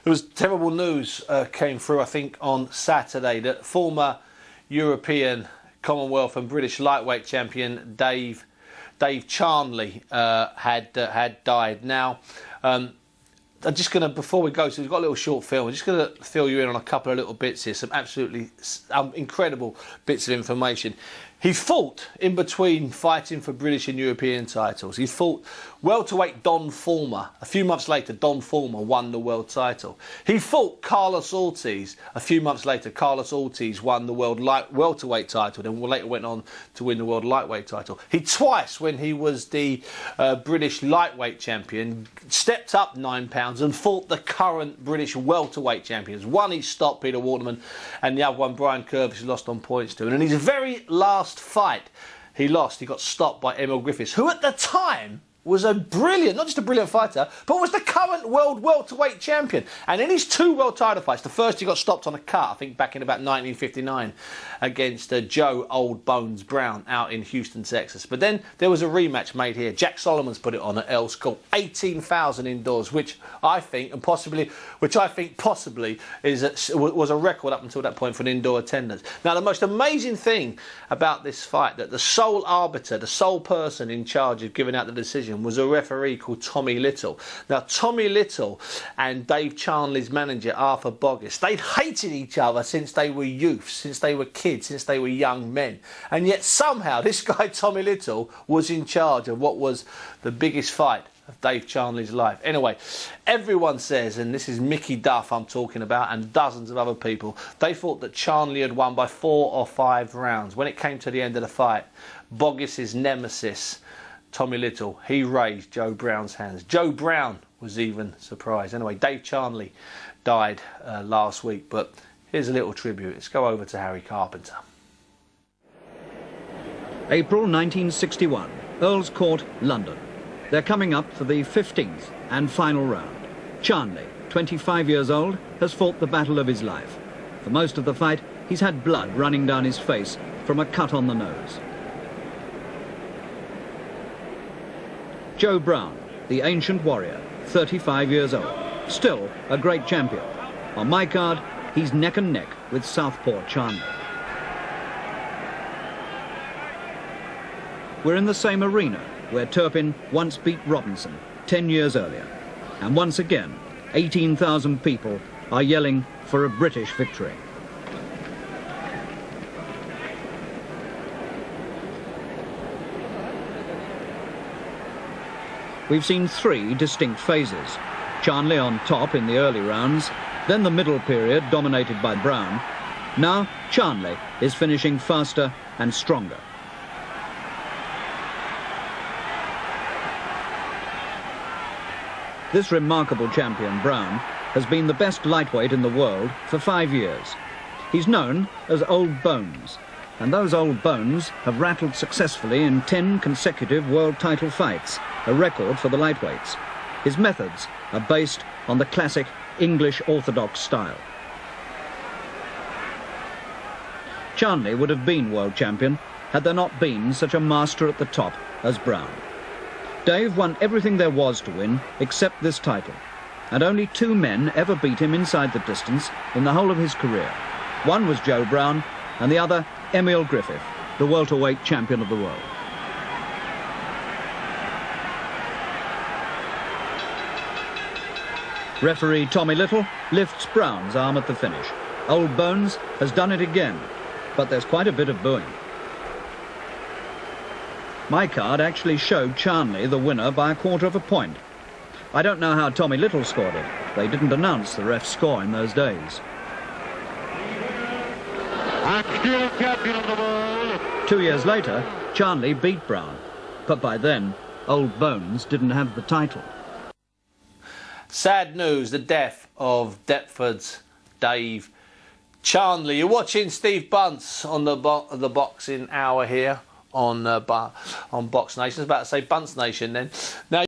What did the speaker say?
There was terrible news came through, I think, on Saturday that former European, Commonwealth and British lightweight champion Dave Charnley had died. Now, I'm just going to, before we go, so we've got a little short film, I'm just going to fill you in on a couple of little bits here, some absolutely incredible bits of information. He fought in between fighting for British and European titles. He fought welterweight Don Fulmer. A few months later, Don Fulmer won the world title. He fought Carlos Ortiz. A few months later, Carlos Ortiz won the world welterweight title, then later went on to win the world lightweight title. He twice, when he was the British lightweight champion, stepped up 9 pounds and fought the current British welterweight champions. One he stopped, Peter Waterman, and the other one, Brian Curvis, he lost on points to. And in his very last fight he lost, he got stopped by Emil Griffiths, who at the time was a brilliant, not just a brilliant fighter, but was the current world welterweight champion. And in his 2 world title fights, the first he got stopped on a cut, I think back in about 1959, against Joe Old Bones Brown out in Houston, Texas. But then there was a rematch made here. Jack Solomon's put it on at Earls Court, 18,000 indoors, which I think possibly was a record up until that point for an indoor attendance. Now, the most amazing thing about this fight, that the sole arbiter, the sole person in charge of giving out the decision, was a referee called Tommy Little. Now, Tommy Little and Dave Charnley's manager, Arthur Boggess, they'd hated each other since they were youths, since they were kids, since they were young men. And yet somehow this guy, Tommy Little, was in charge of what was the biggest fight of Dave Charnley's life. Anyway, everyone says, and this is Mickey Duff I'm talking about, and dozens of other people, they thought that Charnley had won by 4 or 5 rounds. When it came to the end of the fight, Boggess's nemesis, Tommy Little, he raised Joe Brown's hands. Joe Brown was even surprised. Anyway, Dave Charnley died last week, but here's a little tribute. Let's go over to Harry Carpenter. April 1961, Earls Court, London. They're coming up for the 15th and final round. Charnley, 25 years old, has fought the battle of his life. For most of the fight, he's had blood running down his face from a cut on the nose. Joe Brown, the ancient warrior, 35 years old, still a great champion. On my card, he's neck and neck with Southpaw Charnley. We're in the same arena where Turpin once beat Robinson 10 years earlier. And once again, 18,000 people are yelling for a British victory. We've seen 3 distinct phases. Charnley on top in the early rounds, then the middle period dominated by Brown. Now Charnley is finishing faster and stronger. This remarkable champion, Brown, has been the best lightweight in the world for 5 years. He's known as Old Bones, and those old bones have rattled successfully in 10 consecutive world title fights, a record for the lightweights. His methods are based on the classic English orthodox style. Charnley would have been world champion had there not been such a master at the top as Brown. Dave won everything there was to win except this title, and only 2 men ever beat him inside the distance in the whole of his career. One was Joe Brown, and the other Emil Griffith, the welterweight champion of the world. Referee Tommy Little lifts Brown's arm at the finish. Old Bones has done it again, but there's quite a bit of booing. My card actually showed Charnley the winner by 1/4 of a point. I don't know how Tommy Little scored it. They didn't announce the ref's score in those days. I'm still champion of the world. 2 years later, Charnley beat Brown, but by then, Old Bones didn't have the title. Sad news, the death of Deptford's Dave Charnley. You're watching Steve Bunce on the Boxing Hour here on Box Nation. I was about to say Bunce Nation then. Now,